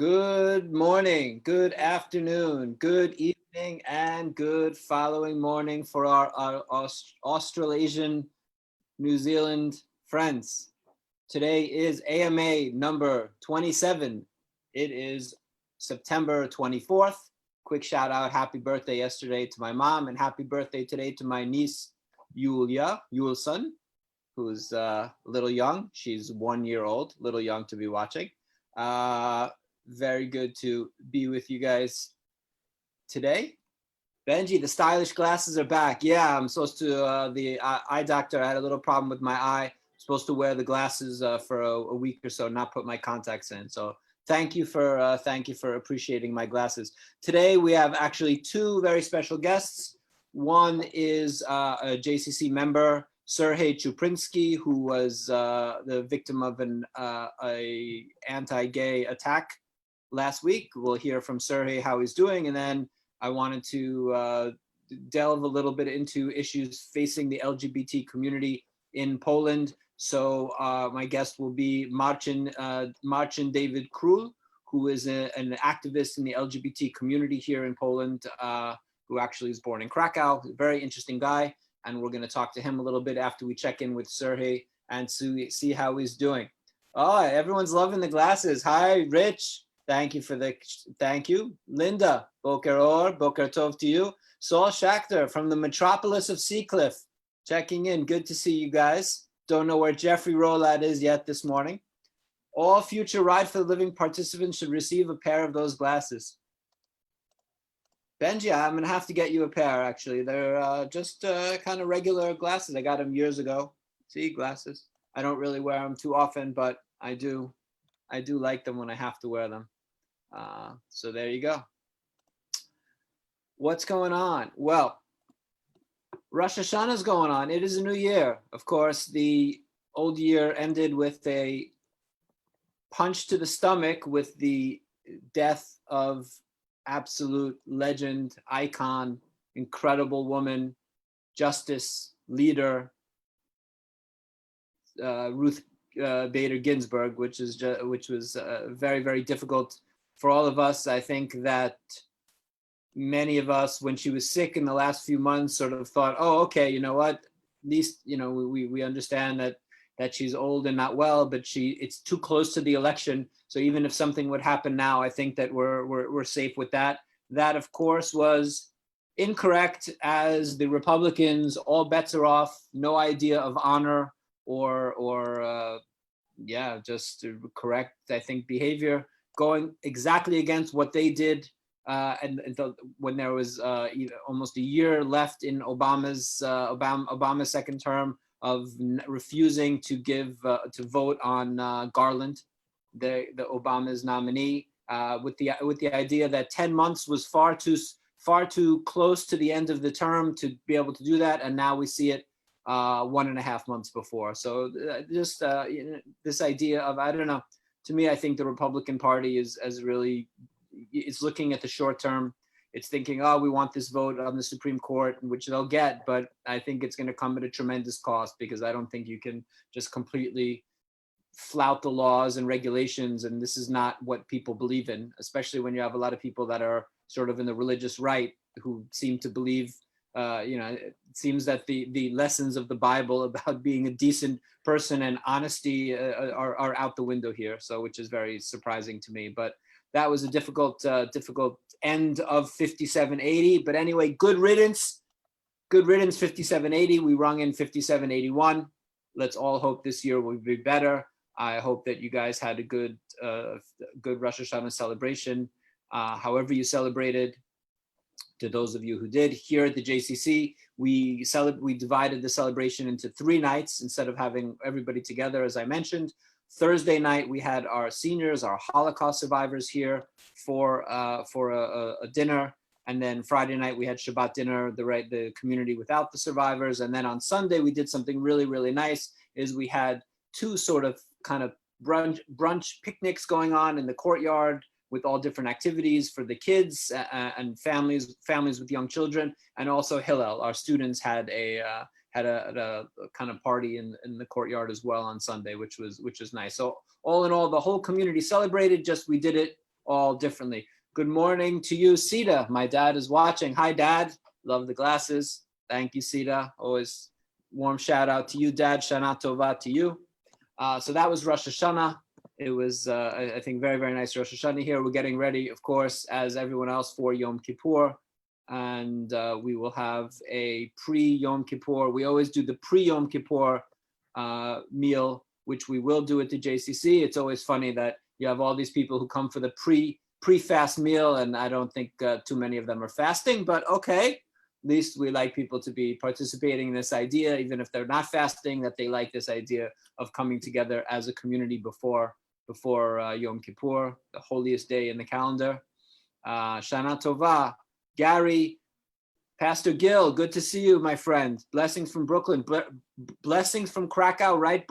Good morning, good afternoon, good evening, and good following morning for our Australasian, New Zealand friends. Today is AMA number 27. It is September 24th. Quick shout out, happy birthday yesterday to my mom, and happy birthday today to my niece, Yulson, who's a little young. She's 1 year old, little young to be watching. Very good to be with you guys today. Benji, the stylish glasses are back. Yeah, I'm supposed to, the eye doctor, I had a little problem with my eye. I'm supposed to wear the glasses for a week or so, not put my contacts in. So thank you for appreciating my glasses. Today we have actually two very special guests. One is a JCC member, Serhii Chupryna, who was the victim of an anti-gay attack last week. We'll hear from Serhii how he's doing, and then I wanted to delve a little bit into issues facing the LGBT community in Poland. So my guest will be Marcin David Król, who is an activist in the LGBT community here in Poland, who actually is born in Krakow. Very interesting guy, and we're going to talk to him a little bit after we check in with Serhii and see how he's doing. Oh, everyone's loving the glasses. Hi, Rich. Thank you. Linda, Boker Or, Boker Tov to you. Saul Schachter from the metropolis of Seacliff, checking in. Good to see you guys. Don't know where Jeffrey Rolad is yet this morning. All future Ride for the Living participants should receive a pair of those glasses. Benji, I'm gonna have to get you a pair, actually. They're just kind of regular glasses. I got them years ago. See, glasses. I don't really wear them too often, but I do like them when I have to wear them. So there you go. What's going on? Well, Rosh Hashanah is going on. It is a new year. Of course, the old year ended with a punch to the stomach with the death of absolute legend, icon, incredible woman, justice, leader, Ruth Bader Ginsburg, which was very, very difficult for all of us. I think that many of us, when she was sick in the last few months, sort of thought, oh, okay, you know what, at least, you know, we understand that she's old and not well, but it's too close to the election. So even if something would happen now, I think that we're safe with that. That, of course, was incorrect, as the Republicans, all bets are off, no idea of honor or just correct, I think, behavior, going exactly against what they did when there was almost a year left in Obama's second term, of refusing to vote on Garland, the Obama's nominee, with the idea that 10 months was far too close to the end of the term to be able to do that, and now we see it 1.5 months before. So just this idea of, I don't know, to me, I think the Republican Party is looking at the short term. It's thinking, oh, we want this vote on the Supreme Court, which they'll get, but I think it's going to come at a tremendous cost, because I don't think you can just completely flout the laws and regulations, and this is not what people believe in, especially when you have a lot of people that are sort of in the religious right who seem to believe, it seems that the lessons of the Bible about being a decent person and honesty are out the window here. So, which is very surprising to me. But that was a difficult end of 5780. But anyway, good riddance, 5780. We rung in 5781. Let's all hope this year will be better. I hope that you guys had a good Rosh Hashanah celebration, however you celebrated. To those of you who did, here at the JCC, we divided the celebration into 3 nights instead of having everybody together, as I mentioned. Thursday night, we had our seniors, our Holocaust survivors here for a dinner. And then Friday night, we had Shabbat dinner, the community without the survivors. And then on Sunday, we did something really, really nice, is we had 2 sort of kind of brunch picnics going on in the courtyard, with all different activities for the kids and families with young children. And also Hillel, our students, had a kind of party in the courtyard as well on Sunday, which was nice. So all in all, the whole community celebrated, just we did it all differently. Good morning to you, Sita. My dad is watching. Hi, Dad. Love the glasses. Thank you, Sita. Always warm shout out to you, Dad. Shana Tova to you. So that was Rosh Hashanah. It was, I think, very, very nice Rosh Hashanah here. We're getting ready, of course, as everyone else, for Yom Kippur. And we will have a pre-Yom Kippur. We always do the pre-Yom Kippur meal, which we will do at the JCC. It's always funny that you have all these people who come for the pre-fast meal, and I don't think too many of them are fasting, but okay. At least we like people to be participating in this idea, even if they're not fasting, that they like this idea of coming together as a community before Yom Kippur, the holiest day in the calendar. Shana Tova. Gary, Pastor Gil, good to see you, my friend. Blessings from Brooklyn. Blessings from Krakow, right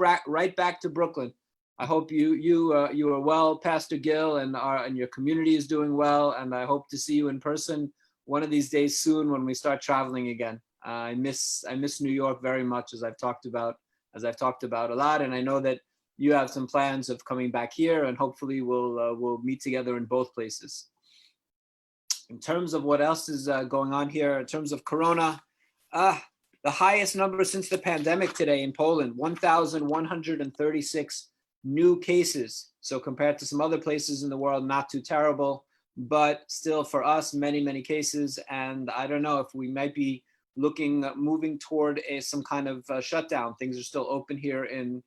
back to Brooklyn. I hope you are well, Pastor Gil, and your community is doing well. And I hope to see you in person one of these days soon when we start traveling again. I miss New York very much, as I've talked about a lot. And I know that you have some plans of coming back here, and hopefully we'll meet together in both places. In terms of what else is going on here, in terms of Corona, the highest number since the pandemic today in Poland, 1,136 new cases. So compared to some other places in the world, not too terrible, but still for us, many, many cases. And I don't know if we might be moving toward some kind of shutdown. Things are still open here in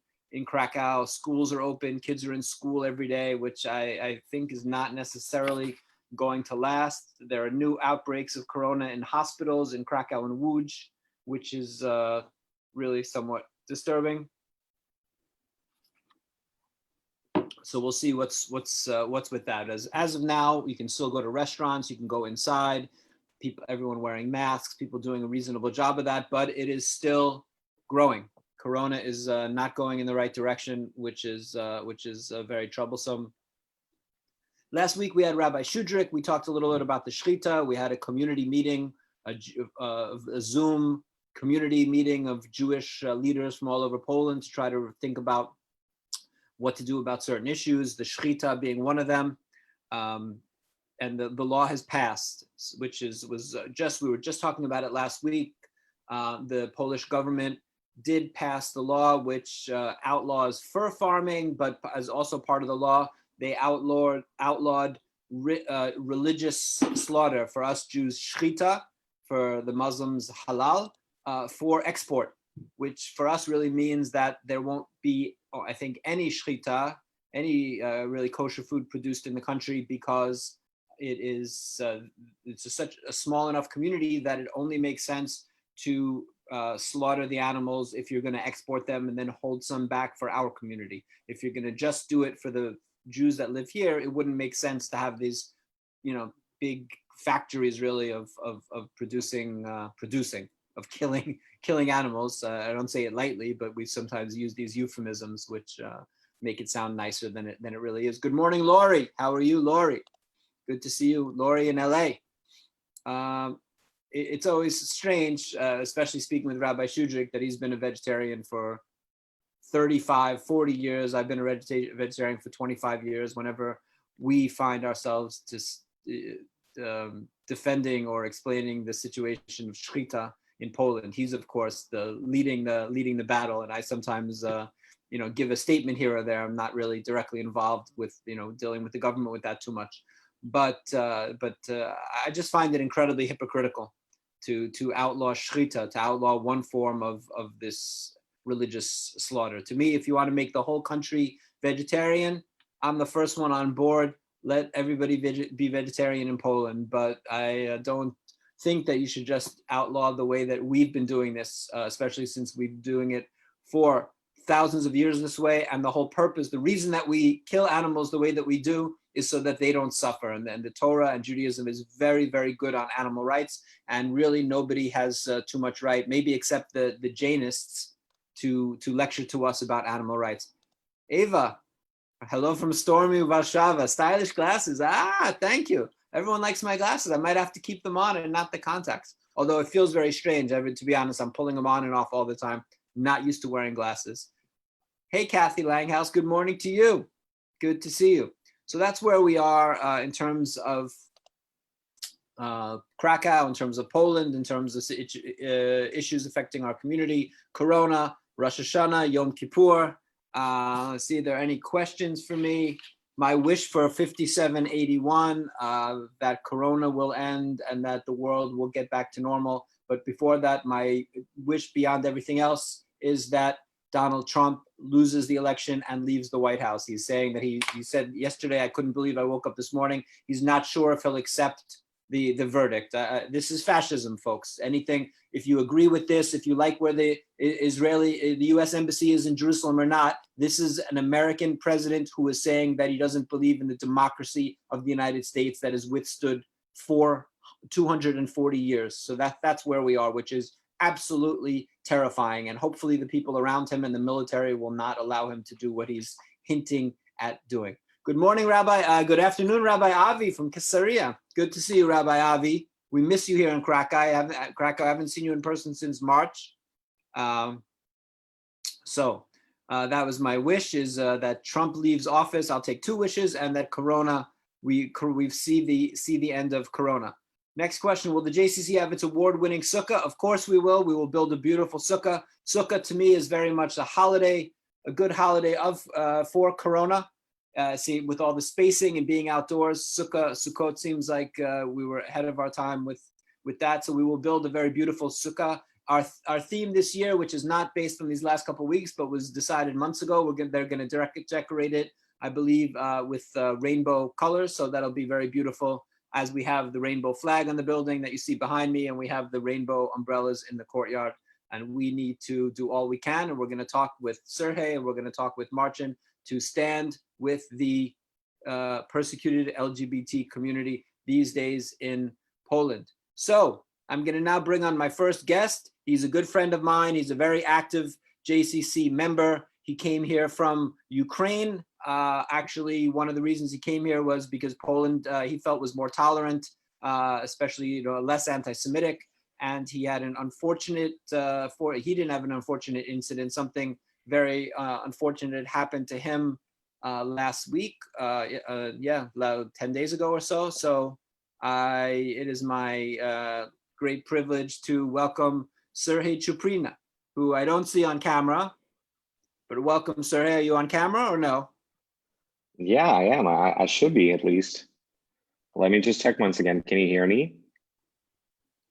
Krakow. Schools are open, kids are in school every day, which I think is not necessarily going to last. There are new outbreaks of Corona in hospitals in Krakow and Łódź, which is really somewhat disturbing. So we'll see what's with that. As of now, you can still go to restaurants, you can go inside, everyone wearing masks, people doing a reasonable job of that, but it is still growing. Corona is not going in the right direction, which is very troublesome. Last week we had Rabbi Shudrik. We talked a little bit about the Shechita. We had a community meeting, a Zoom community meeting of Jewish leaders from all over Poland to try to think about what to do about certain issues, the Shechita being one of them. And the law has passed, which we were just talking about it last week. The Polish government did pass the law which outlaws fur farming, but as also part of the law, they outlawed religious slaughter. For us Jews, shechita, for the Muslims, halal, for export, which for us really means that there won't be, I think, any shechita, any really kosher food produced in the country, because it's such a small enough community that it only makes sense to slaughter the animals if you're going to export them and then hold some back for our community. If you're going to just do it for the Jews that live here, it wouldn't make sense to have these, big factories really of producing, of killing animals. I don't say it lightly, but we sometimes use these euphemisms which make it sound nicer than it really is. Good morning, Lori. How are you, Lori? Good to see you, Lori in LA. It's always strange, especially speaking with Rabbi Shudrik, that he's been a vegetarian for 35, 40 years. I've been a vegetarian for 25 years. Whenever we find ourselves just defending or explaining the situation of shechita in Poland, he's of course leading the battle, and I sometimes give a statement here or there. I'm not really directly involved with dealing with the government with that too much, but I just find it incredibly hypocritical to outlaw shechita, to outlaw one form of this religious slaughter. To me, if you want to make the whole country vegetarian, I'm the first one on board. Let everybody be vegetarian in Poland, but I don't think that you should just outlaw the way that we've been doing this, especially since we've been doing it for thousands of years this way. And the whole purpose, the reason that we kill animals the way that we do is so that they don't suffer. And the Torah and Judaism is very, very good on animal rights. And really nobody has too much right, maybe except the Jainists, to lecture to us about animal rights. Ava, hello from stormy Warszawa. Stylish glasses. Thank you. Everyone likes my glasses. I might have to keep them on and not the contacts. Although it feels very strange. To be honest, I'm pulling them on and off all the time. Not used to wearing glasses. Hey, Kathy Langhouse. Good morning to you. Good to see you. So that's where we are in terms of Krakow, in terms of Poland, in terms of issues affecting our community, Corona, Rosh Hashanah, Yom Kippur. Let's see, are there any questions for me? My wish for 5781, that Corona will end and that the world will get back to normal. But before that, my wish beyond everything else is that Donald Trump loses the election and leaves the White House. He's saying that he said yesterday, I couldn't believe I woke up this morning. He's not sure if he'll accept the verdict. This is fascism, folks. Anything, if you agree with this, if you like where the US embassy is in Jerusalem or not, this is an American president who is saying that he doesn't believe in the democracy of the United States that has withstood for 240 years. So that's where we are, which is absolutely terrifying. And hopefully the people around him and the military will not allow him to do what he's hinting at doing. Good morning, Rabbi. Good afternoon, Rabbi Avi from Caesarea. Good to see you, Rabbi Avi. We miss you here in Krakow. I haven't seen you in person since March. So that was my wish, is that Trump leaves office. I'll take two wishes, and that Corona, we see the end of Corona. Next question, will the JCC have its award-winning sukkah? Of course we will. We will build a beautiful sukkah. Sukkah to me is very much a holiday, a good holiday for Corona. See, with all the spacing and being outdoors, Sukkot seems like we were ahead of our time with that. So we will build a very beautiful sukkah. Our theme this year, which is not based on these last couple of weeks, but was decided months ago, they're going to decorate it, I believe, with rainbow colors. So that'll be very beautiful, as we have the rainbow flag on the building that you see behind me, and we have the rainbow umbrellas in the courtyard. And we need to do all we can. And we're going to talk with Serhii, and we're going to talk with Marcin to stand with the persecuted LGBT community these days in Poland. So I'm going to now bring on my first guest. He's a good friend of mine. He's a very active JCC member. He came here from Ukraine. Actually, one of the reasons he came here was because Poland, he felt, was more tolerant, especially less anti-Semitic. And he had an unfortunate, he didn't have an unfortunate incident. Something very unfortunate happened to him last week, 10 days ago or so. So it is my great privilege to welcome Serhii Chupryna, who I don't see on camera, but welcome, Serhii. Are you on camera or no? Yeah, I am. I should be, at least. Let me just check once again. Can you hear me?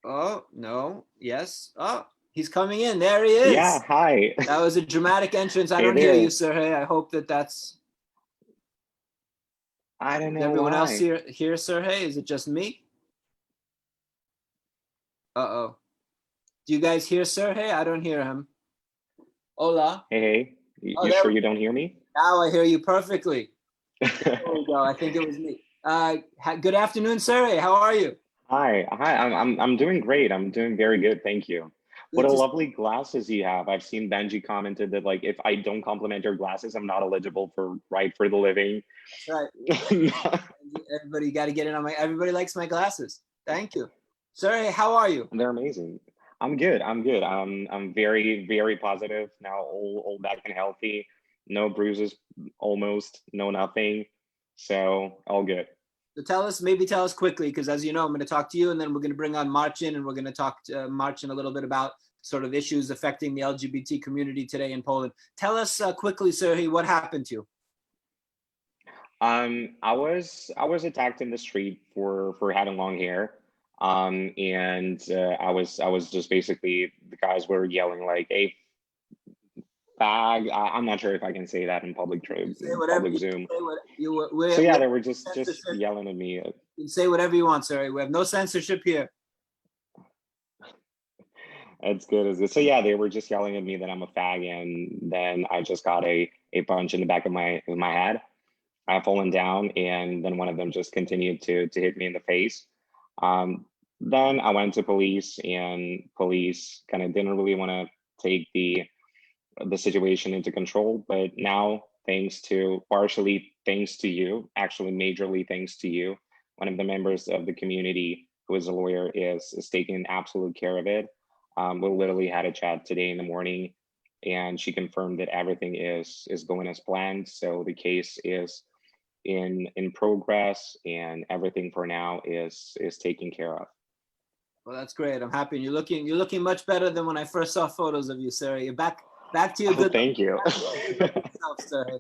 Oh, no. Yes. Oh, he's coming in. There he is. Yeah, hi. That was a dramatic entrance. I Hey don't there. hear you, Serhii. I hope that's... I don't know Is everyone why. else here, Serhii? Is it just me? Uh-oh. Do you guys hear Serhii? I don't hear him. Hola. Hey. You sure you don't hear me? Now I hear you perfectly. There we go. I think it was me. Good afternoon, Serhii. How are you? Hi. I'm doing great. I'm doing very good. Thank you. What a lovely glasses you have. I've seen Benji commented that, like, if I don't compliment your glasses, I'm not eligible for Right for the Living. That's right. Everybody got to get in on everybody likes my glasses. Thank you. Serhii, how are you? They're amazing. I'm good. I'm very, very positive now, all back and healthy. No bruises, almost, no nothing. So all good. So tell us quickly, because as you know, I'm going to talk to you, and then we're going to bring on Marcin, and we're going to talk to Marcin a little bit about sort of issues affecting the LGBT community today in Poland. Tell us quickly, Serhii, what happened to you? I was attacked in the street for having long hair. And I was just basically, the guys were yelling like, "Hey, fag!" I'm not sure if I can say that in public Zoom. So yeah, they were just yelling at me. You can say whatever you want, Serhii. We have no censorship here. That's good. So yeah, they were just yelling at me that I'm a fag, and then I just got a punch in the back of my head. I've fallen down, and then one of them just continued to hit me in the face. Then I went to police, and police kind of didn't really want to take the situation into control. But now, partially thanks to you, actually majorly thanks to you, one of the members of the community who is a lawyer is taking absolute care of it. We literally had a chat today in the morning, and she confirmed that everything is going as planned. So the case is in progress, and everything for now is taken care of. Well, that's great. I'm happy. And you're looking much better than when I first saw photos of you, Serhii. You're back to your Oh, good thank you. self, Serhii.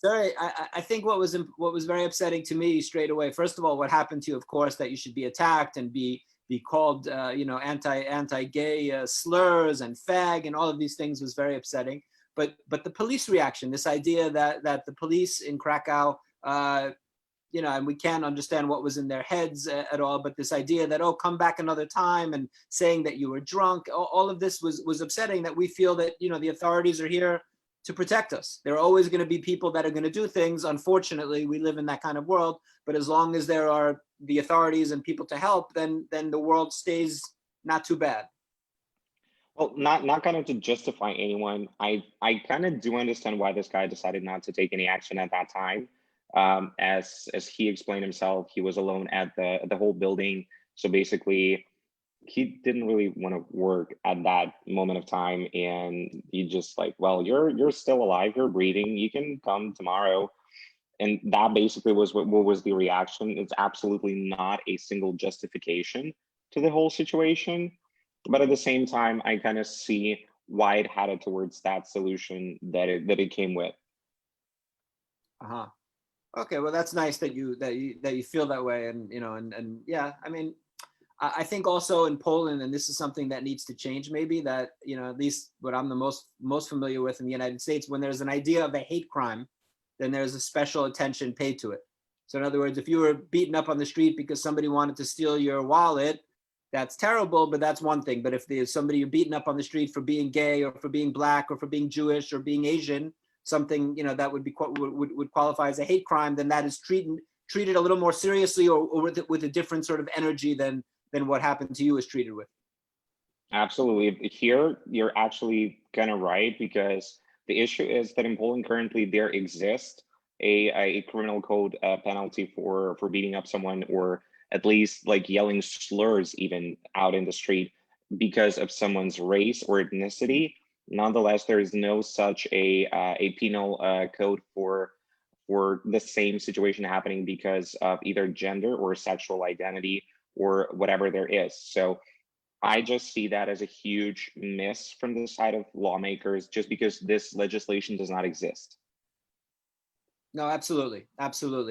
Serhii, I think what was very upsetting to me straight away. First of all, what happened to you, of course, that you should be attacked and be called, anti-gay slurs and fag and all of these things was very upsetting. But the police reaction, this idea that the police in Krakow, and we can't understand what was in their heads at all, but this idea that, oh, come back another time, and saying that you were drunk, all of this was upsetting, that we feel that, the authorities are here to protect us. There are always going to be people that are going to do things. Unfortunately, we live in that kind of world, but as long as there are the authorities and people to help, then the world stays not too bad. Well, not kind of to justify anyone. I kind of do understand why this guy decided not to take any action at that time. As he explained himself, he was alone at the whole building. So basically, he didn't really want to work at that moment of time, and he just like, well, you're still alive, you're breathing, you can come tomorrow. And that basically was what was the reaction. It's absolutely not a single justification to the whole situation, but at the same time, I kind of see why it headed towards that solution that it came with. Okay, well, that's nice that you feel that way, and and yeah, I mean, I think also in Poland, and this is something that needs to change, maybe, that at least what I'm the most familiar with in the United States, when there's an idea of a hate crime, then there's a special attention paid to it. So in other words, if you were beaten up on the street because somebody wanted to steal your wallet, that's terrible, but that's one thing. But if there's somebody you're beaten up on the street for being gay, or for being black, or for being Jewish, or being Asian, something that would qualify as a hate crime, then that is treated a little more seriously, or with a different sort of energy than what happened to you is treated with. Absolutely. Here, you're actually kind of right, because the issue is that in Poland currently there exists a criminal code penalty for beating up someone, or at least like yelling slurs even out in the street because of someone's race or ethnicity. Nonetheless, there is no such a penal code for the same situation happening because of either gender or sexual identity or whatever there is. So I just see that as a huge miss from the side of lawmakers, just because this legislation does not exist. No, absolutely,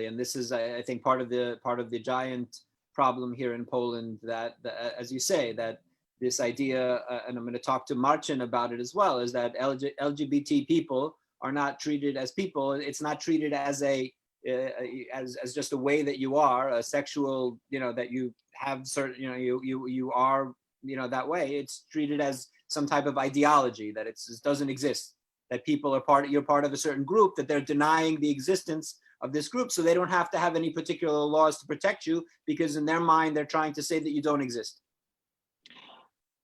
and this is, I think, part of the giant problem here in Poland, that as you say, that this idea, and I'm going to talk to Marcin about it as well, is that LGBT people are not treated as people. It's not treated as as just a way that you are, a sexual, that you have certain, you are, that way. It's treated as some type of ideology, that it doesn't exist, that people are you're part of a certain group, that they're denying the existence of this group, so they don't have to have any particular laws to protect you, because in their mind, they're trying to say that you don't exist.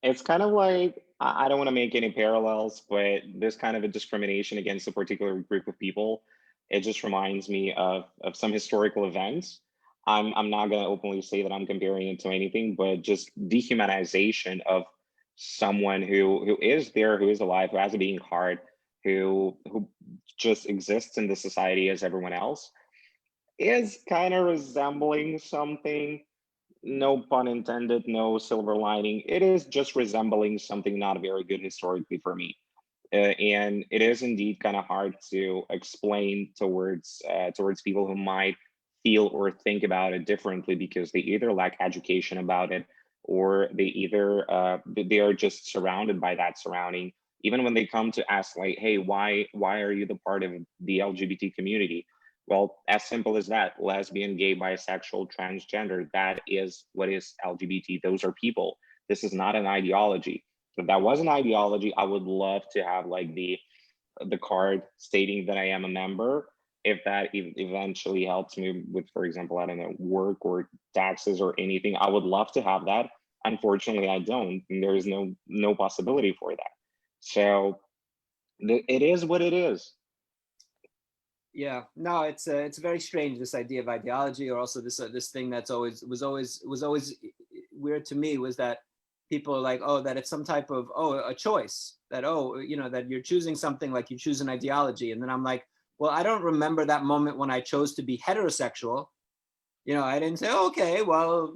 It's kind of like, I don't want to make any parallels, but this kind of a discrimination against a particular group of people, it just reminds me of some historical events. I'm not going to openly say that I'm comparing it to anything, but just dehumanization of someone who is there, who is alive, who has a being heart, who just exists in the society as everyone else, is kind of resembling something. No pun intended, no silver lining. It is just resembling something not very good historically for me. And it is indeed kind of hard to explain towards people who might feel or think about it differently, because they either lack education about it, or they are just surrounded by that surrounding. Even when they come to ask, like, hey, why are you the part of the LGBT community? Well, as simple as that: lesbian, gay, bisexual, transgender. That is what is LGBT. Those are people. This is not an ideology. If that was an ideology, I would love to have like the card stating that I am a member. If that eventually helps me with, for example, I don't know, work or taxes or anything, I would love to have that. Unfortunately, I don't. And there is no possibility for that. So it is what it is. Yeah, no, it's very strange, this idea of ideology, or also this thing that's was always weird to me, was that people are like, oh, that it's some type of, a choice, that, that you're choosing something, like you choose an ideology. And then I'm like, well, I don't remember that moment when I chose to be heterosexual. I didn't say, oh, okay, well,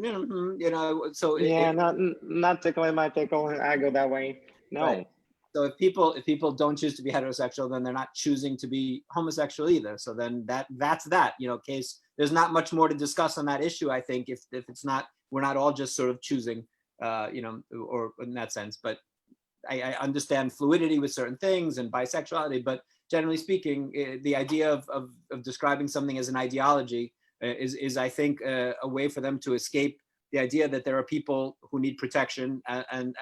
so Yeah, not tickling my pickle. I go that way. No. Right. So if people don't choose to be heterosexual, then they're not choosing to be homosexual either. So then that's that. Case there's not much more to discuss on that issue. I think if it's not, we're not all just sort of choosing, or in that sense. But I understand fluidity with certain things and bisexuality, but generally speaking, the idea of describing something as an ideology is I think a way for them to escape the idea that there are people who need protection and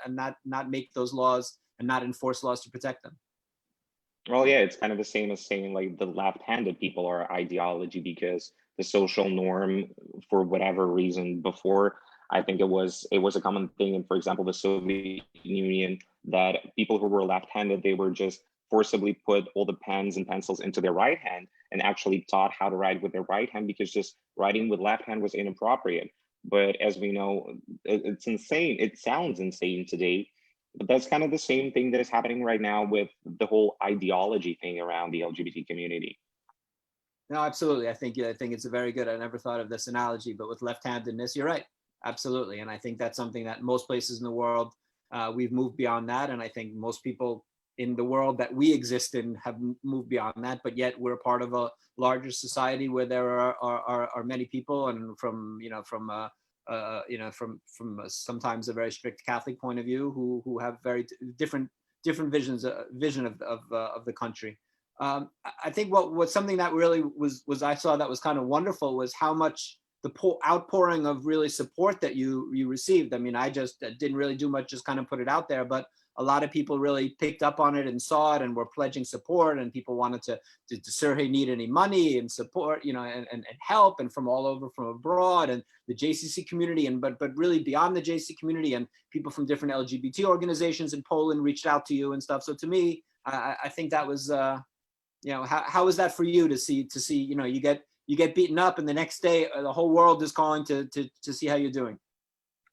not make those laws and not enforce laws to protect them. Well, yeah, it's kind of the same as saying like the left-handed people are ideology, because the social norm, for whatever reason, before, I think it was a common thing in, for example, the Soviet Union, that people who were left-handed, they were just forcibly put all the pens and pencils into their right hand and actually taught how to write with their right hand, because just writing with left hand was inappropriate. But as we know, it's insane. It sounds insane today, but that's kind of the same thing that is happening right now with the whole ideology thing around the LGBT community. No, absolutely. I think it's a very good. I never thought of this analogy, but with left-handedness, you're right. Absolutely, and I think that's something that most places in the world we've moved beyond that, and I think most people in the world that we exist in have moved beyond that, but yet we're part of a larger society where there are many people, and from sometimes a very strict Catholic point of view, who have very different vision of the country. I think what something that really was I saw that was kind of wonderful was how much the outpouring of really support that you received. I mean, I just didn't really do much, just kind of put it out there, but a lot of people really picked up on it and saw it and were pledging support, and people wanted to Serhii need any money and support, and help, and from all over, from abroad, and the JCC community, but really beyond the JCC community, and people from different LGBT organizations in Poland reached out to you and stuff. So to me, I think that was, how was that for you to see, you get beaten up, and the next day the whole world is calling to see how you're doing?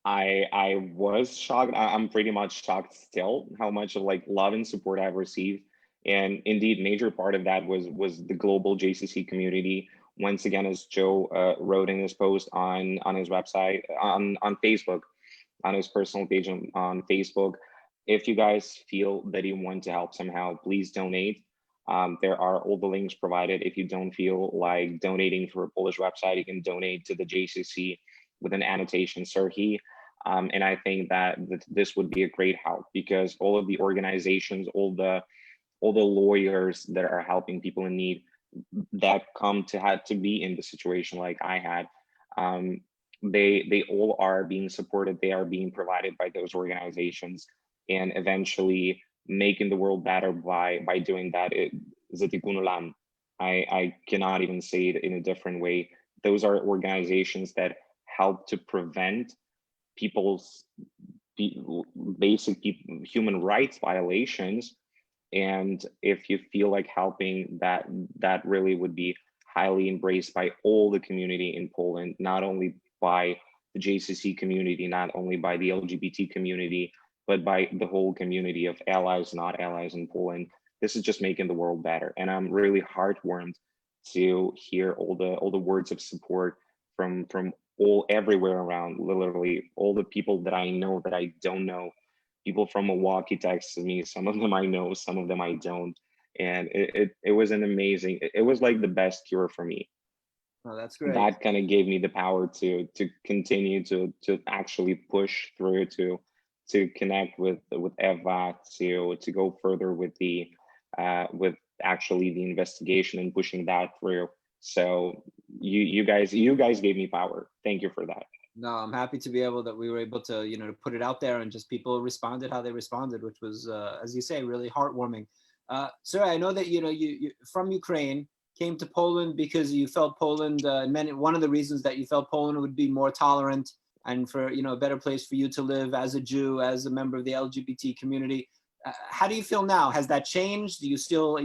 I was shocked. I'm pretty much shocked still how much of like love and support I've received. And indeed, major part of that was the global JCC community. Once again, as Joe wrote in his post on his website, on Facebook, on his personal page on Facebook, if you guys feel that you want to help somehow, please donate. There are all the links provided. If you don't feel like donating for a Polish website, you can donate to the JCC with an annotation Serhii. And I think that this would be a great help, because all of the organizations, all the lawyers that are helping people in need that had to be in the situation like I had, they all are being supported. They are being provided by those organizations, and eventually making the world better by doing that. I cannot even say it in a different way. Those are organizations that help to prevent people's basic human rights violations. And if you feel like helping, that really would be highly embraced by all the community in Poland, not only by the JCC community, not only by the LGBT community, but by the whole community of allies, not allies in Poland. This is just making the world better. And I'm really heartwarmed to hear all the words of support from everywhere around, literally all the people that I know, that I don't know. People from Milwaukee texted me. Some of them I know, some of them I don't. And it was an amazing, it was like the best cure for me. Oh, that's great. That kind of gave me the power to continue to actually push through, to connect with Eva, to go further with actually the investigation and pushing that through. So you guys gave me power. Thank you for that. No, I'm happy to be we were able to, to put it out there, and just people responded how they responded, which was, as you say, really heartwarming. Sir, I know that, you from Ukraine, came to Poland because you felt Poland, one of the reasons that you felt Poland would be more tolerant, and for, a better place for you to live as a Jew, as a member of the LGBT community. How do you feel now? Has that changed? Are you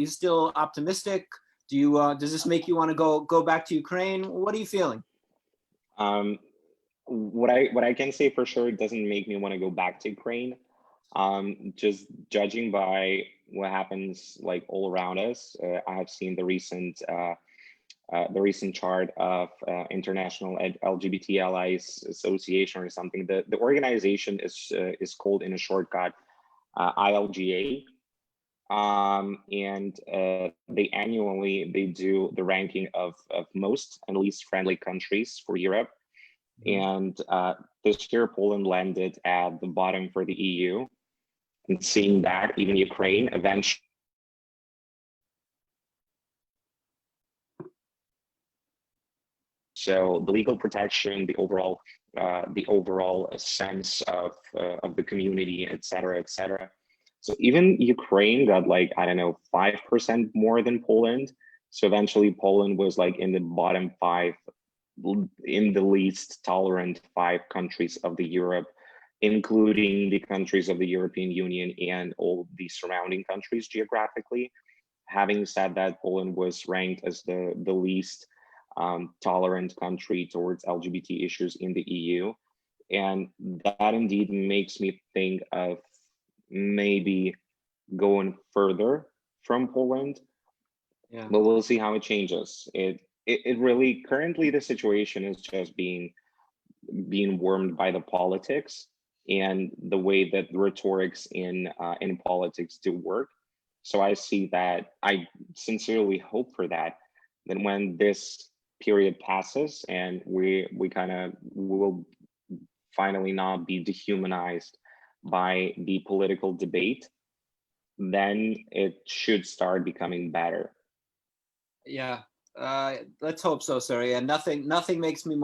still optimistic? Does this make you want to go back to Ukraine? What are you feeling? What I can say for sure, it doesn't make me want to go back to Ukraine. Just judging by what happens like all around us, I have seen the recent chart of International LGBT Allies Association or something. The organization is called in a shortcut ILGA, and they annually do the ranking of most and least friendly countries for Europe. And this year Poland landed at the bottom for the EU, and seeing that even Ukraine eventually. So the legal protection, the overall sense of the community, et cetera, et cetera. So even Ukraine got like, I don't know, 5% more than Poland. So eventually Poland was like in the bottom 5, in the least tolerant 5 countries of the Europe, including the countries of the European Union and all the surrounding countries geographically. Having said that, Poland was ranked as the least tolerant country towards LGBT issues in the EU. And that indeed makes me think of maybe going further from Poland. Yeah. But we'll see how it changes. It really, currently the situation is just being warmed by the politics and the way that the rhetorics in politics do work. So I see that, I sincerely hope for that when this period passes and we will finally not be dehumanized by the political debate, then it should start becoming better. Yeah, let's hope so, Serhii. And nothing makes me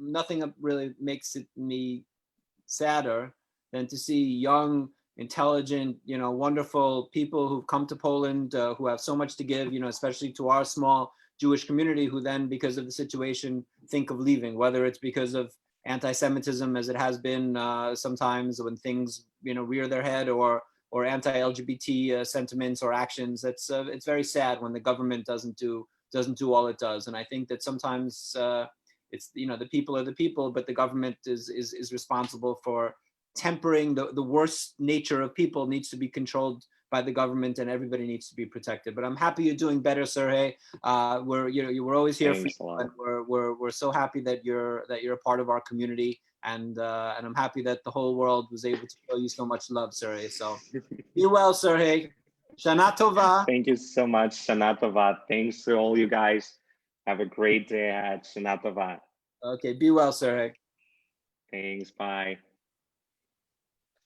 nothing really makes me sadder than to see young, intelligent, wonderful people who've come to Poland, who have so much to give, especially to our small Jewish community, who then, because of the situation, think of leaving, whether it's because of anti-Semitism, as it has been sometimes when things, rear their head, or anti-LGBT sentiments or actions. It's very sad when the government doesn't do all it does. And I think that sometimes it's, the people are the people, but the government is responsible for tempering the worst nature of people. Needs to be controlled by the government, and everybody needs to be protected. But I'm happy you're doing better, Serhii. You were always here for you, and we're so happy that you're a part of our community, and I'm happy that the whole world was able to show you so much love, Serhii. So be well, Serhii. Shana Tova. Thank you so much, Shana Tova. Thanks to all you guys. Have a great day ahead. Shana Tova. Okay, be well, Serhii. Thanks, bye.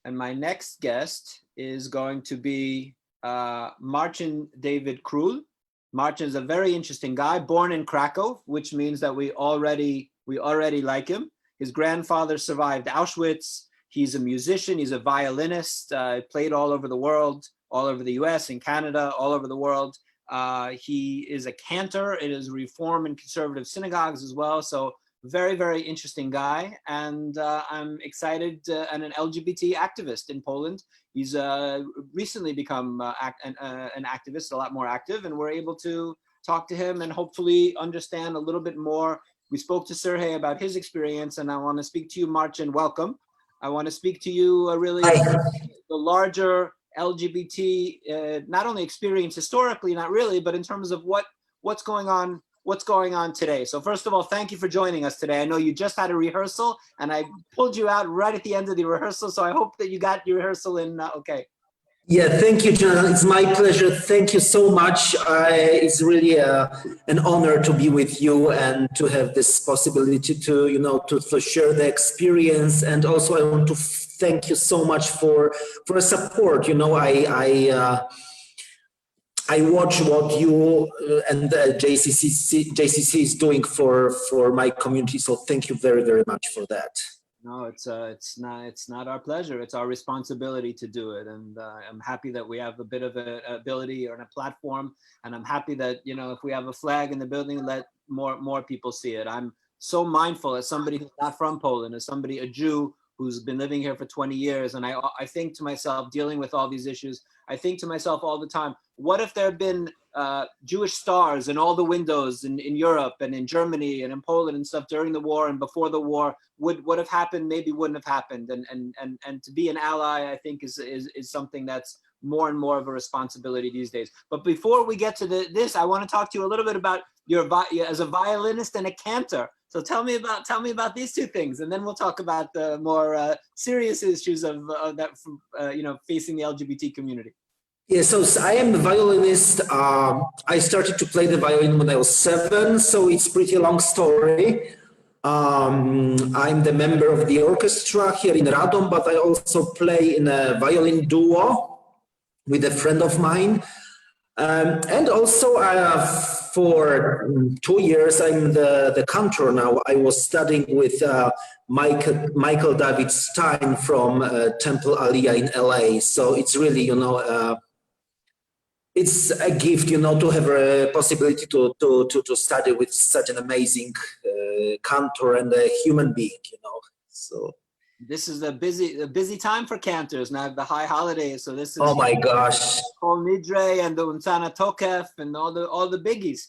And my next guest is going to be Marcin David Król. Marcin is a very interesting guy, born in Krakow, which means that we already like him. His grandfather survived Auschwitz. He's a musician. He's a violinist. Played all over the world, all over the US and Canada, all over the world. He is a cantor in his Reform and conservative synagogues as well. So very, very interesting guy. And I'm excited, and an LGBT activist in Poland. He's recently become an activist, a lot more active, and we're able to talk to him and hopefully understand a little bit more. We spoke to Serhii about his experience, and I want to speak to you, Marcin. Welcome. I want to speak to you really the larger LGBT, not only experience historically, not really, but in terms of what's going on today. So first of all, thank you for joining us today. I know you just had a rehearsal, and I pulled you out right at the end of the rehearsal, so I hope that you got your rehearsal in okay. Yeah, thank you, Jonathan. It's my pleasure. Thank you so much. It's really an honor to be with you and to have this possibility to, to share the experience. And also, I want to thank you so much for support. I watch what you and JCC is doing for my community. So thank you very, very much for that. No, it's not our pleasure. It's our responsibility to do it. And I'm happy that we have a bit of an ability or a platform. And I'm happy that, if we have a flag in the building, let more people see it. I'm so mindful, as somebody who's not from Poland, as a Jew who's been living here for 20 years. And I think to myself, dealing with all these issues, I think to myself all the time, what if there had been Jewish stars in all the windows in Europe and in Germany and in Poland and stuff during the war and before the war? Would have happened, maybe wouldn't have happened. And to be an ally, I think is something that's more and more of a responsibility these days. But before we get to this, I want to talk to you a little bit about as a violinist and a cantor. So tell me about these two things, and then we'll talk about the more serious issues of that, facing the LGBT community. Yeah, so I am a violinist. I started to play the violin when I was 7, so it's pretty long story. I'm the member of the orchestra here in Radom, but I also play in a violin duo with a friend of mine. And also for 2 years, I'm the cantor now. I was studying with Michael David Stein from Temple Aliyah in LA. So it's really, it's a gift, to have a possibility to study with such an amazing cantor and a human being, So this is a busy time for cantors now, the high holidays. So this is, oh my gosh, Kol Nidre and the Unsana Tokef and all the biggies.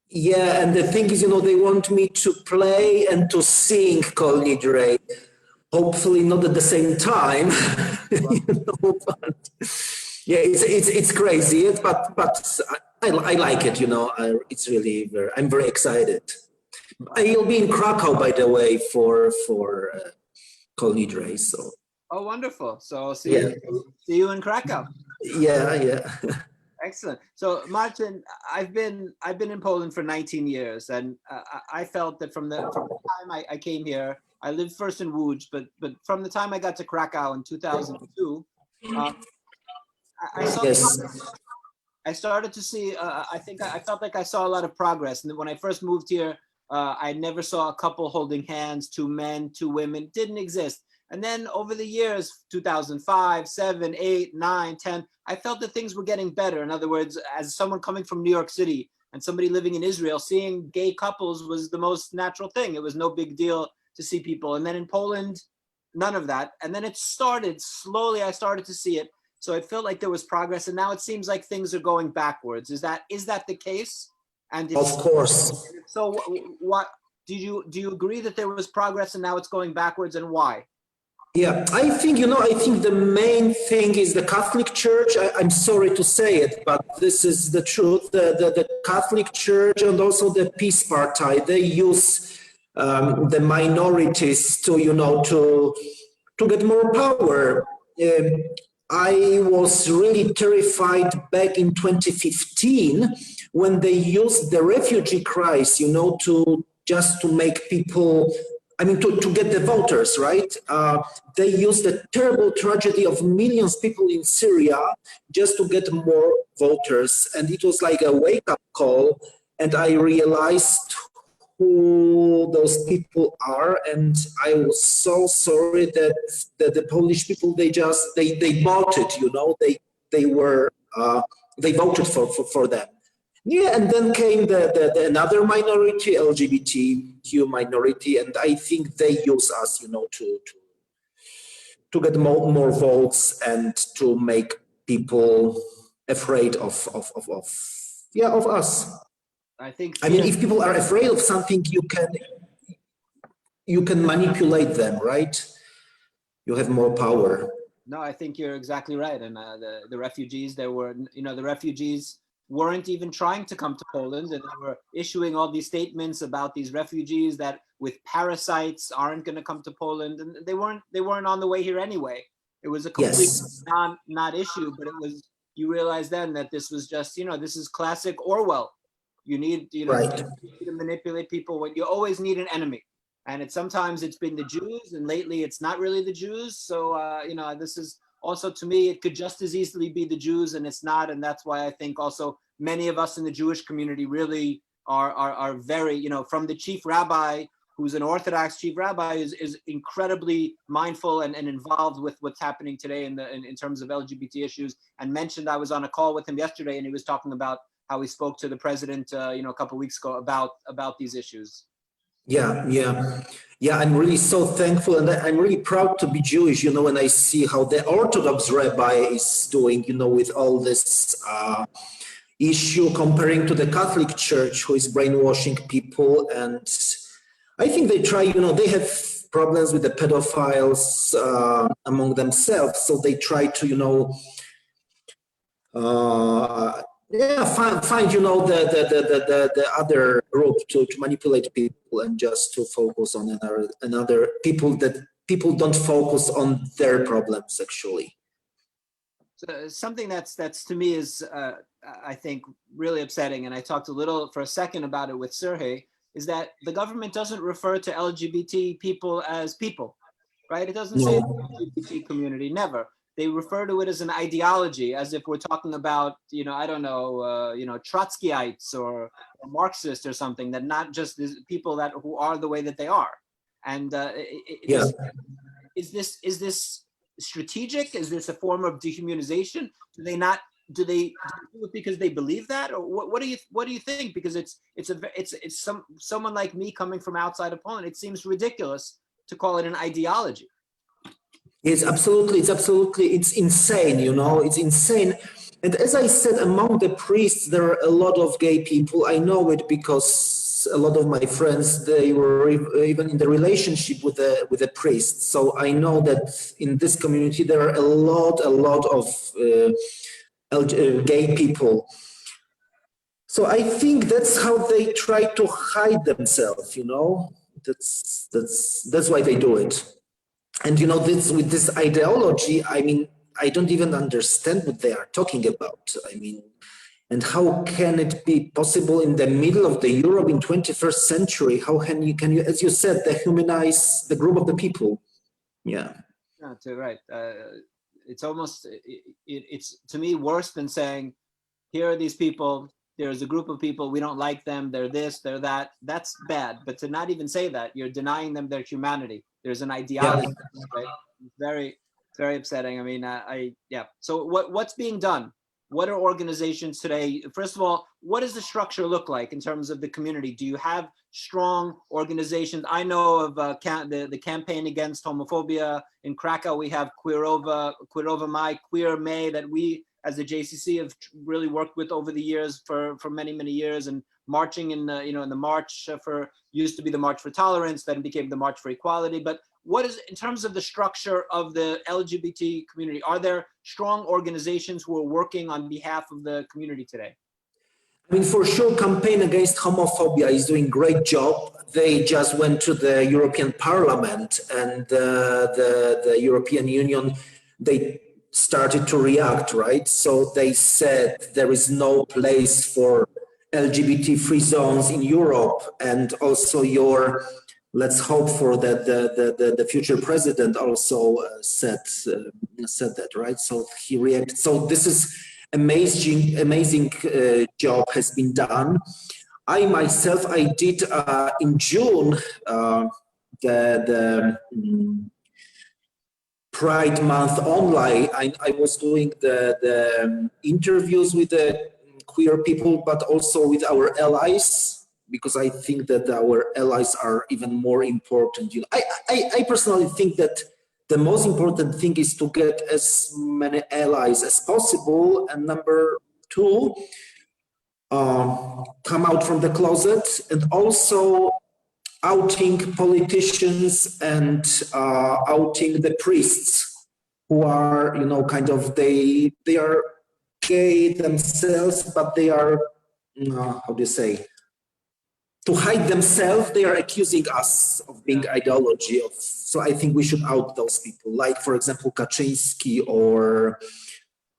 Yeah, and the thing is, they want me to play and to sing Kol Nidre. Hopefully not at the same time, but yeah, it's crazy, but I like it, it's really I'm very excited. I'll be in Krakow, by the way, for Kol Nidre, so. Oh, wonderful! So see you in Krakow. Yeah. Excellent. So, Marcin, I've been in Poland for 19 years, and I felt that from the time I came here, I lived first in Łódź, but from the time I got to Krakow in 2002, I started to see. I felt like I saw a lot of progress, and when I first moved here, I never saw a couple holding hands, 2 men, 2 women, didn't exist. And then over the years, 2005, 7, 8, 9, 10, I felt that things were getting better. In other words, as someone coming from New York City and somebody living in Israel, seeing gay couples was the most natural thing. It was no big deal to see people. And then in Poland, none of that. And then it started slowly. I started to see it. So it felt like there was progress. And now it seems like things are going backwards. Is that the case? And of course. So what do you agree that there was progress and now it's going backwards, and why? Yeah, I think the main thing is the Catholic Church. I'm sorry to say it, but this is the truth. The Catholic Church and also the Peace Party, they use the minorities to get more power. I was really terrified back in 2015 when they used the refugee crisis, to make people, to get the voters, right? They used the terrible tragedy of millions of people in Syria just to get more voters. And it was like a wake-up call. And I realized who those people are. And I was so sorry that the Polish people, they bought it, they voted for them. Yeah, and then came the another minority, LGBTQ minority, and I think they use us, to get more votes and to make people afraid of us. I think. If people are afraid of something, you can manipulate them, right? You have more power. No, I think you're exactly right. And the refugees, the refugees weren't even trying to come to Poland, and they were issuing all these statements about these refugees that with parasites aren't going to come to Poland, and they weren't on the way here anyway. It was a complete not issue, but it was, you realize then that this was just, this is classic Orwell. You need, right. to manipulate people when you always need an enemy. And sometimes it's been the Jews, and lately it's not really the Jews. So, this is also, to me, it could just as easily be the Jews, and it's not. And that's why I think also many of us in the Jewish community really are very, from the chief rabbi, who's an Orthodox chief rabbi, is incredibly mindful and involved with what's happening today in terms of LGBT issues. And mentioned, I was on a call with him yesterday, and he was talking about how he spoke to the president, a couple of weeks ago about these issues. Yeah, I'm really so thankful, and I'm really proud to be Jewish, when I see how the Orthodox rabbi is doing, with all this issue comparing to the Catholic Church, who is brainwashing people. And I think they try, they have problems with the pedophiles among themselves, so they try to, find the other group to manipulate people and just to focus on another people that people don't focus on their problems actually. So something that's to me is I think really upsetting, and I talked a little for a second about it with Serhii, is that the government doesn't refer to LGBT people as people, right? It doesn't say the LGBT community, never. They refer to it as an ideology, as if we're talking about, I don't know, Trotskyites or Marxists or something, that not just people who are the way that they are. And is this strategic? Is this a form of dehumanization? Do they do it because they believe that, or what do you think? Because it's someone like me coming from outside of Poland, it seems ridiculous to call it an ideology. It's insane, it's insane. And as I said, among the priests, there are a lot of gay people. I know it because a lot of my friends, they were even in the relationship with a priest. So I know that in this community, there are a lot of gay people. So I think that's how they try to hide themselves, that's why they do it. And with this ideology, I don't even understand what they are talking about. And how can it be possible in the middle of the Europe in 21st century? How can you, as you said, dehumanize the group of the people? Yeah. Right. It's almost, it's to me worse than saying, here are these people, there's a group of people, we don't like them, they're this, they're that. That's bad. But to not even say that, you're denying them their humanity. There's an ideology, right? Very, very upsetting. So what's being done? What are organizations today? First of all, what does the structure look like in terms of the community? Do you have strong organizations? I know of the campaign against homophobia in Krakow. We have Queerowa May, Queer May, that we as the JCC have really worked with over the years for many, many years, and marching in the march used to be the March for Tolerance, then became the March for Equality. But what is, in terms of the structure of the LGBT community, are there strong organizations who are working on behalf of the community today? For sure, Campaign Against Homophobia is doing a great job. They just went to the European Parliament, and the European Union, they started to react, right? So they said there is no place for LGBT-free zones in Europe, and also let's hope for that the future president also said that, right? So he reacted. So this is amazing job has been done. I myself, I did in June the Pride Month online. I was doing the interviews with the queer people, but also with our allies, because I think that our allies are even more important. I personally think that the most important thing is to get as many allies as possible, and number two, come out from the closet, and also outing politicians and outing the priests who are, they are gay themselves, but they are, how do you say, to hide themselves, they are accusing us of being ideology. So I think we should out those people, like, for example, Kaczynski, or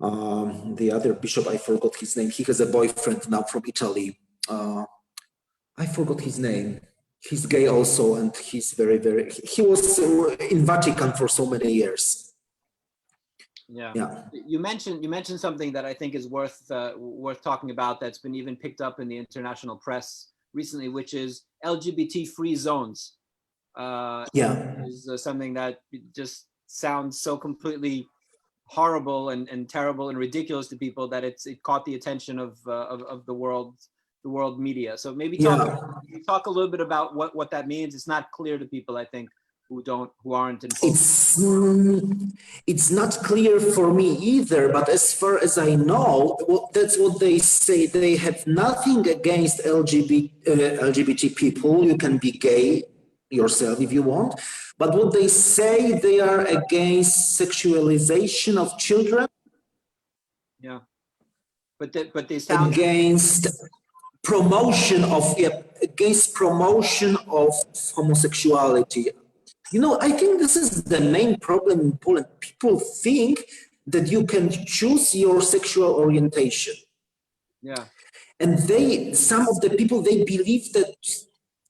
the other bishop, I forgot his name. He has a boyfriend now from Italy. I forgot his name. He's gay also, and he's he was in Vatican for so many years. Yeah. You mentioned something that I think is worth talking about, that's been even picked up in the international press recently, which is LGBT-free zones. Is something that just sounds so completely horrible and terrible and ridiculous to people that it caught the attention of the the world media. So maybe Yeah. talk a little bit about what that means. It's not clear to people, I think, who aren't in focus. It's not clear for me either, but as far as I know, that's what they say. They have nothing against LGBT people. You can be gay yourself if you want, but what they say, they are against sexualization of children. Yeah, but they sound against promotion of homosexuality. You know, I think this is the main problem in Poland. People think that you can choose your sexual orientation. Yeah. And some of the people, they believe that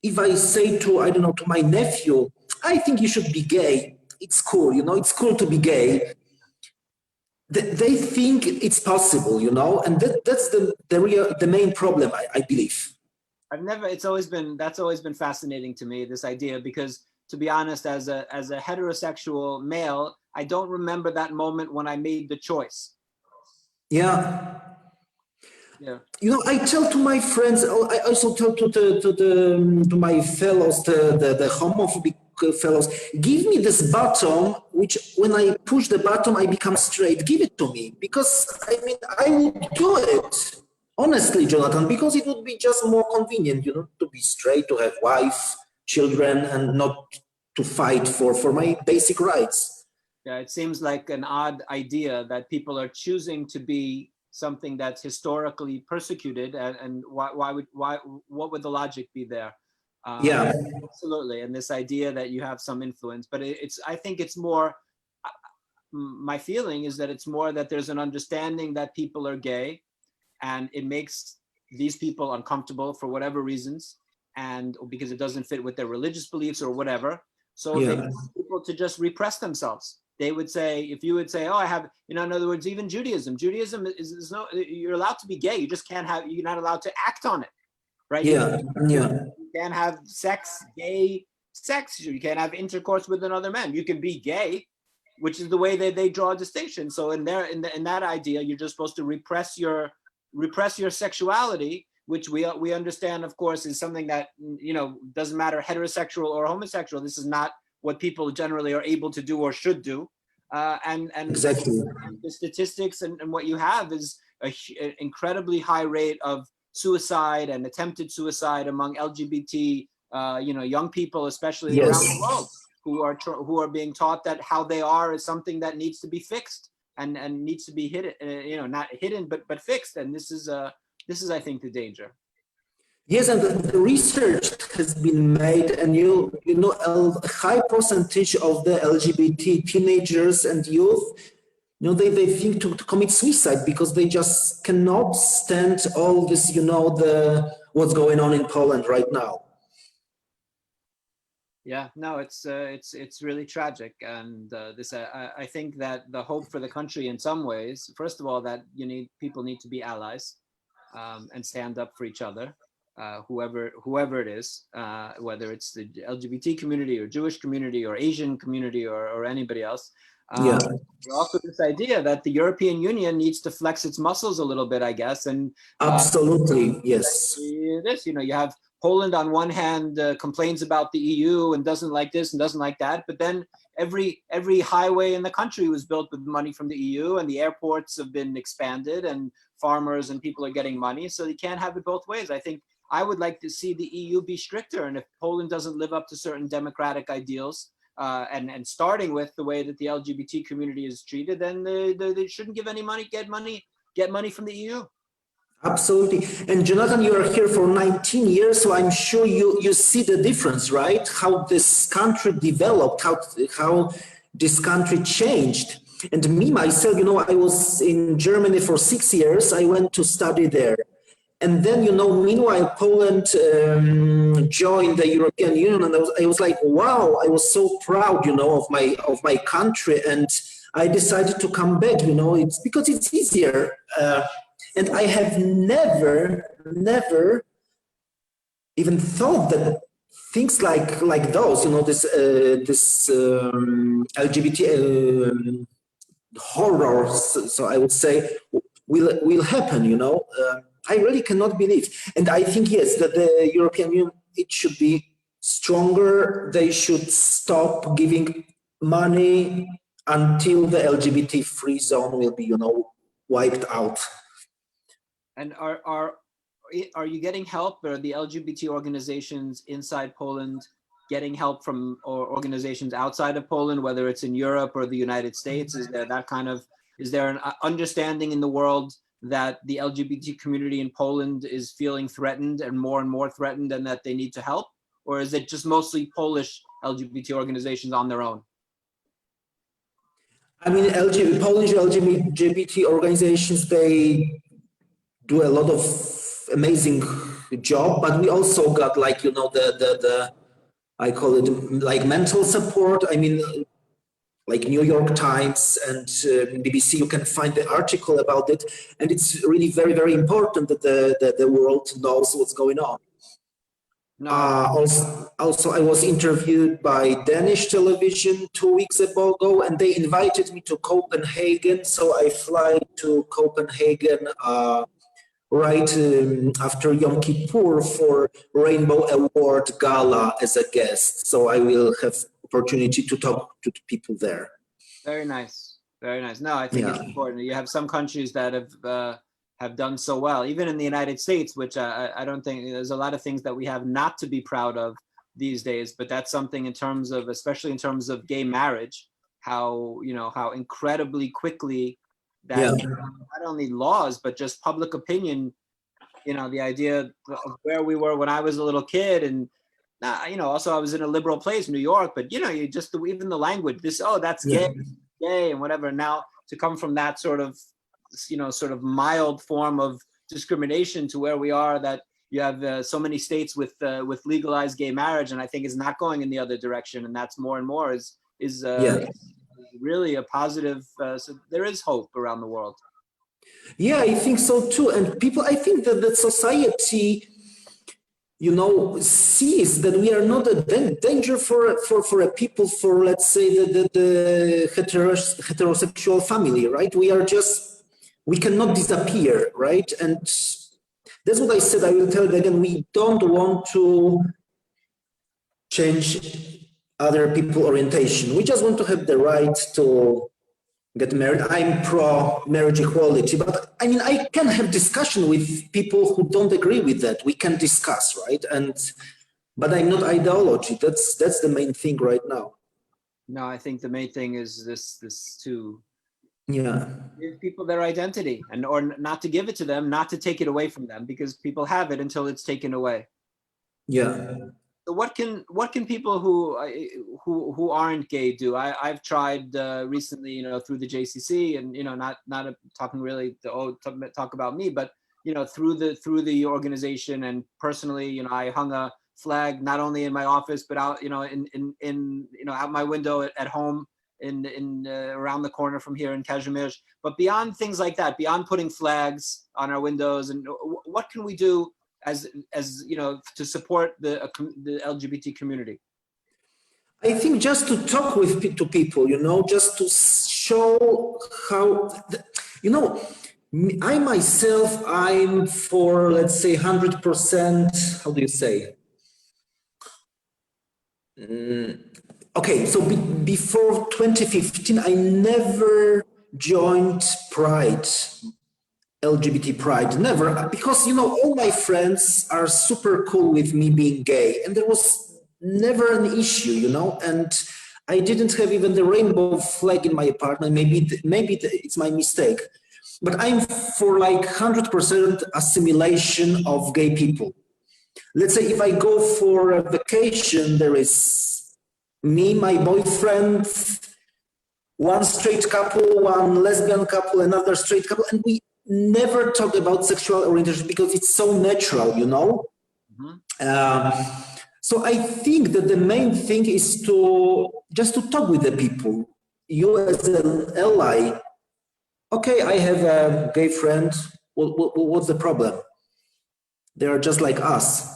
if I say to my nephew, I think you should be gay, it's cool, it's cool to be gay. They think it's possible, and that's the main problem, I believe. That's always been fascinating to me, this idea, because to be honest, as a heterosexual male, I don't remember that moment when I made the choice. Yeah. Yeah. I tell to my friends, I also tell to my fellows, the homophobic fellows, give me this button, which when I push the button, I become straight. Give it to me, because I would do it. Honestly, Jonathan, because it would be just more convenient, to be straight, to have wife, children, and not to fight for my basic rights. Yeah, it seems like an odd idea that people are choosing to be something that's historically persecuted, and what would the logic be there? Yeah, absolutely. And this idea that you have some influence, but I think it's more, my feeling is that it's more that there's an understanding that people are gay, and it makes these people uncomfortable for whatever reasons, and because it doesn't fit with their religious beliefs or whatever. So they want people to just repress themselves. They would say, if you would say, oh, I have, in other words, even Judaism is no, you're allowed to be gay. You just you're not allowed to act on it, right? Yeah, You can't have gay sex. You can't have intercourse with another man. You can be gay, which is the way that they draw a distinction. So in that idea, you're just supposed to repress your sexuality, which we understand, of course, is something that, doesn't matter heterosexual or homosexual. This is not what people generally are able to do or should do. And exactly. The statistics and what you have is an incredibly high rate of suicide and attempted suicide among LGBT, young people, especially around the world, who are being taught that how they are is something that needs to be fixed and needs to be hidden, not hidden, but fixed. And this is, I think, the danger. Yes, and the research has been made, and a high percentage of the LGBT teenagers and youth, they think to commit suicide because they just cannot stand all this, what's going on in Poland right now. Yeah, no, it's really tragic, and I think that the hope for the country, in some ways, first of all, that people need to be allies, and stand up for each other. Whoever it is, whether it's the LGBT community or Jewish community or Asian community or anybody else. Also this idea that the European Union needs to flex its muscles a little bit, I guess. And absolutely, yes. You have Poland on one hand complains about the EU and doesn't like this and doesn't like that, but then every highway in the country was built with money from the EU, and the airports have been expanded, and farmers and people are getting money. So you can't have it both ways. I think I would like to see the EU be stricter, and if Poland doesn't live up to certain democratic ideals, and starting with the way that the LGBT community is treated, then they shouldn't give any money, get money from the EU. Absolutely. And Jonathan, you are here for 19 years, so I'm sure you see the difference, right? How this country developed, how this country changed. And me, myself, I was in Germany for 6 years. I went to study there. And then, meanwhile, Poland joined the European Union, and I was like, wow, I was so proud, of my country, and I decided to come back. It's because it's easier, and I have never even thought that things like those, this LGBT horror, so I would say, will happen. I really cannot believe. And I think, yes, that the European Union, it should be stronger. They should stop giving money until the LGBT free zone will be, wiped out. And are you getting help? Are the LGBT organizations inside Poland getting help from organizations outside of Poland, whether it's in Europe or the United States? Is there an understanding in the world that the LGBT community in Poland is feeling threatened and more threatened, and that they need to help? Or is it just mostly Polish LGBT organizations on their own? I mean, Polish LGBT organizations, they do a lot of amazing job, but we also got the I call it like mental support. I mean, like New York Times and BBC, you can find the article about it. And it's really very, very important that the world knows what's going on. No. Also, I was interviewed by Danish television 2 weeks ago, and they invited me to Copenhagen. So I fly to Copenhagen right after Yom Kippur for Rainbow Award Gala as a guest. So I will have opportunity to talk to people there. Very nice. Very nice. No, I think it's important. You have some countries that have done so well, even in the United States, which I don't think, there's a lot of things that we have not to be proud of these days, but that's something in terms of, especially in terms of gay marriage, how incredibly quickly that not only laws, but just public opinion, the idea of where we were when I was a little kid, and also I was in a liberal place, New York, but you just, even the language, that's gay and whatever. Now to come from that sort of mild form of discrimination to where we are, that you have so many states with legalized gay marriage, and I think is not going in the other direction, and that's more and more is really a positive. So there is hope around the world. Yeah, I think so too. And people, I think that the society, sees that we are not a danger for a people, for, let's say, the heterosexual family, right? We cannot disappear, right? And that's what I said. I will tell it again. We don't want to change other people's orientation. We just want to have the right to get married. I'm pro marriage equality, but I mean, I can have discussion with people who don't agree with that. We can discuss, right? But I'm not ideology. That's the main thing right now. No, I think the main thing is this to give people their identity, or not to give it to them, not to take it away from them, because people have it until it's taken away. Yeah. So what can people who aren't gay do? I've tried recently, through the JCC, and not talking really to talk about me, but through the organization, and personally, I hung a flag not only in my office but out in out my window at home in around the corner from here in Kazimierz. But beyond things like that, beyond putting flags on our windows, and what can we do as to support the LGBT community? I think just to talk to people, just to show how, I myself, I'm for, let's say, 100%, how do you say? Okay, so before 2015, I never joined Pride. LGBT Pride, never, because all my friends are super cool with me being gay, and there was never an issue, and I didn't have even the rainbow flag in my apartment. Maybe it's my mistake, but I'm for like 100% assimilation of gay people. Let's say if I go for a vacation, there is me, my boyfriend, one straight couple, one lesbian couple, another straight couple, and we never talk about sexual orientation because it's so natural, Mm-hmm. So I think that the main thing is to talk with the people. You as an ally, okay, I have a gay friend. What's the problem? They are just like us.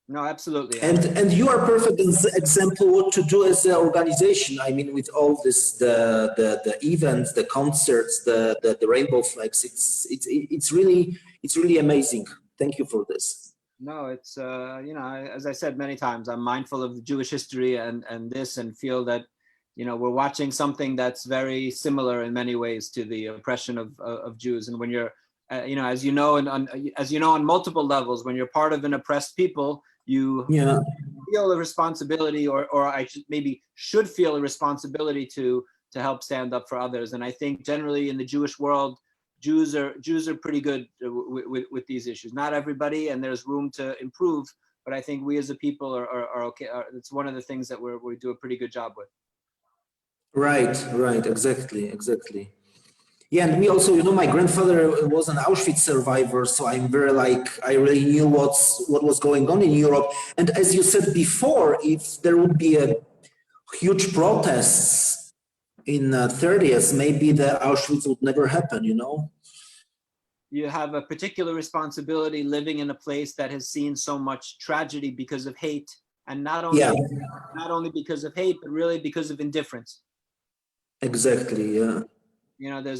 No, absolutely. And you are a perfect example what to do as an organization. I mean, with all this, the events, the concerts, the rainbow flags. It's really amazing. Thank you for this. No, it's you know, as I said many times, I'm mindful of Jewish history and this, and feel that, you know, we're watching something that's very similar in many ways to the oppression of Jews. And when you're you know, as you know, on multiple levels, when you're part of an oppressed people, you feel a responsibility, or I should feel a responsibility to help stand up for others. And I think generally in the Jewish world, Jews are pretty good with these issues. Not everybody, and there's room to improve. But I think we as a people are okay. It's one of the things that we do a pretty good job with. Right, exactly. Yeah, and me also, you know, my grandfather was an Auschwitz survivor, so I'm very I really knew what was going on in Europe. And as you said before, if there would be a huge protests in 30s, maybe the Auschwitz would never happen, you know? You have a particular responsibility living in a place that has seen so much tragedy because of hate, and not only because of hate, but really because of indifference. Exactly, yeah. You know, there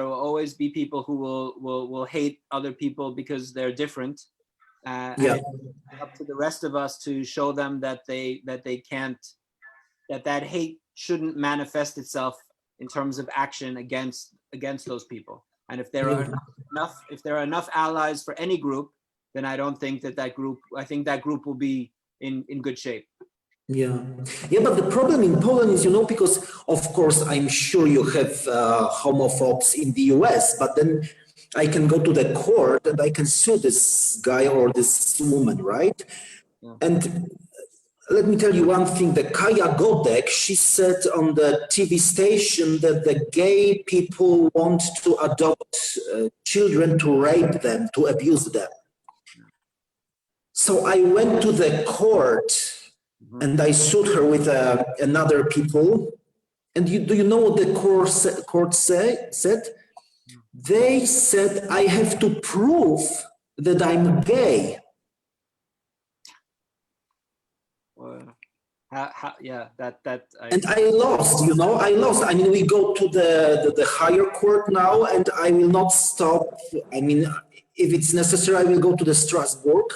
will always be people who will hate other people because they're different. And it's up to the rest of us to show them that they can't, that hate shouldn't manifest itself in terms of action against those people. And if there are enough allies for any group, then I don't think that group will be in good shape. Yeah, but the problem in Poland is, you know, because of course I'm sure you have homophobes in the US, but then I can go to the court and I can sue this guy or this woman, right? Yeah. And let me tell you one thing, the Kaja Godek, she said on the TV station that the gay people want to adopt children to rape them, to abuse them. So I went to the court and I sued her with another people. And do you know what the court said? They said I have to prove that I'm gay. And I lost, you know, I mean, we go to the higher court now, and I will not stop. I mean, if it's necessary, I will go to the Strasbourg.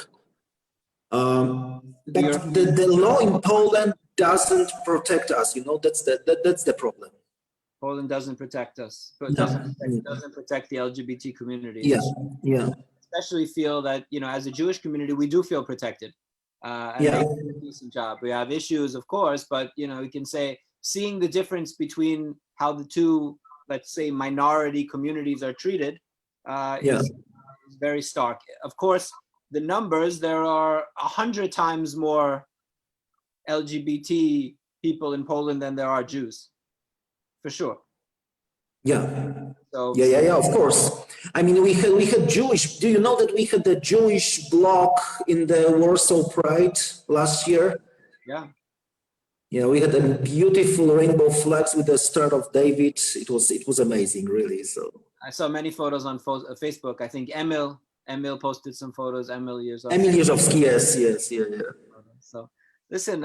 But the law in Poland doesn't protect us, you know, that's the problem. Poland doesn't protect us, but doesn't protect the LGBT community. Yeah. Especially feel that, you know, as a Jewish community, we do feel protected. And they do a decent job. We have issues, of course, but, you know, we can say seeing the difference between how the two, let's say, minority communities are treated is very stark. Of course, the numbers, there are 100 times more LGBT people in Poland than there are Jews, for sure. Yeah. So, of course. I mean, we had Jewish. Do you know that we had the Jewish bloc in the Warsaw Pride last year? Yeah. Yeah, we had a beautiful rainbow flags with the Star of David. It was amazing, really. So I saw many photos on Facebook. I think Emil posted some photos. Emil Jerzowski, yes. So listen,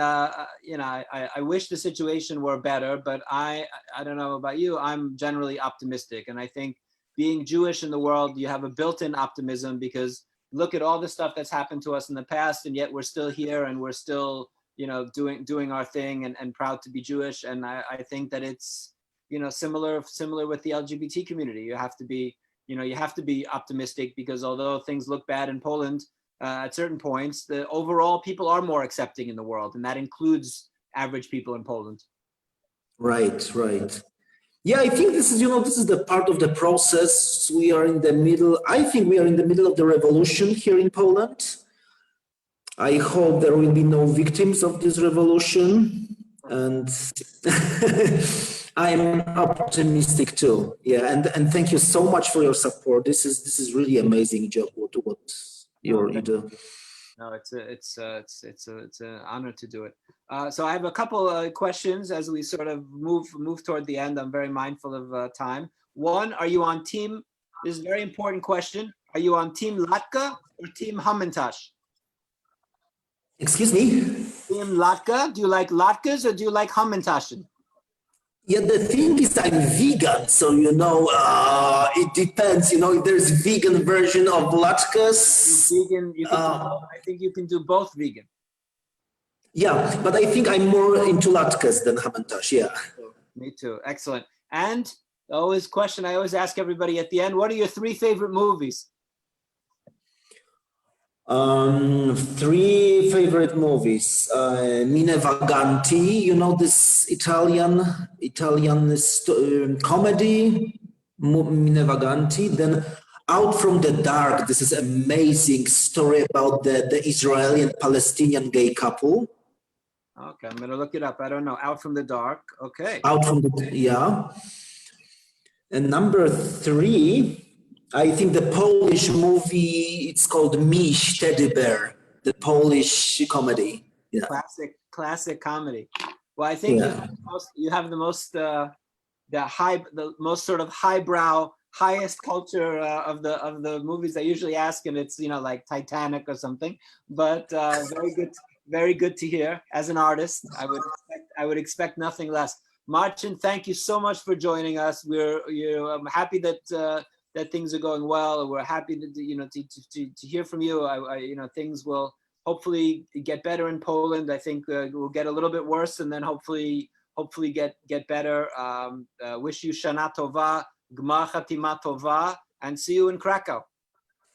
you know, I wish the situation were better, but I don't know about you. I'm generally optimistic, and I think being Jewish in the world, you have a built-in optimism, because look at all the stuff that's happened to us in the past, and yet we're still here, and we're still, you know, doing our thing, and proud to be Jewish. And I think that it's, you know, similar with the LGBT community. You have to be optimistic, because although things look bad in Poland at certain points, the overall people are more accepting in the world, and that includes average people in Poland. Right. Yeah, I think this is, you know, this is the part of the process. We are in the middle. I think we are in the middle of the revolution here in Poland. I hope there will be no victims of this revolution, and I'm optimistic too. Yeah, and thank you so much for your support. This is really amazing job what you do. No, it's an honor to do it. So I have a couple questions as we sort of move toward the end. I'm very mindful of time. One, are you on team? This is a very important question. Are you on team Latka or team Hamantash? Excuse me? Latka? Do you like latkes or do you like hamantaschen? Yeah, the thing is I'm vegan, so it depends. If there's vegan version of latkes. Vegan, I think you can do both vegan. Yeah, but I think I'm more into latkes than hamantash, yeah. Me too. Excellent. And always question I always ask everybody at the end, what are your 3 favorite movies? 3 favorite movies. Mine Vaganti, this Italian comedy, Mine Vaganti. Then Out from the Dark. This is amazing story about the Israeli and Palestinian gay couple. Okay, I'm gonna look it up. I don't know. Out from the Dark. Okay. Yeah. And number 3, I think the Polish movie, it's called Miś, Teddy Bear, the Polish comedy. Yeah. Classic comedy. Well, I think you have the most most sort of highbrow, highest culture of the movies I usually ask, and it's like Titanic or something. But very good to hear. As an artist, I would expect nothing less. Marcin, thank you so much for joining us. I'm happy that things are going well. We're happy to hear from you. Things will hopefully get better in Poland. I think we'll get a little bit worse, and then hopefully get better. Wish you Shana Tova, Gmar Chatima Tova, and see you in Krakow.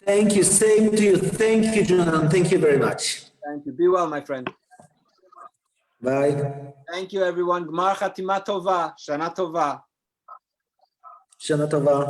Thank you. Same to you. Thank you, Jonathan. Thank you very much. Thank you. Be well, my friend. Bye. Thank you, everyone. Gmar Chatima Tova, Shana Tova. Shana Tova.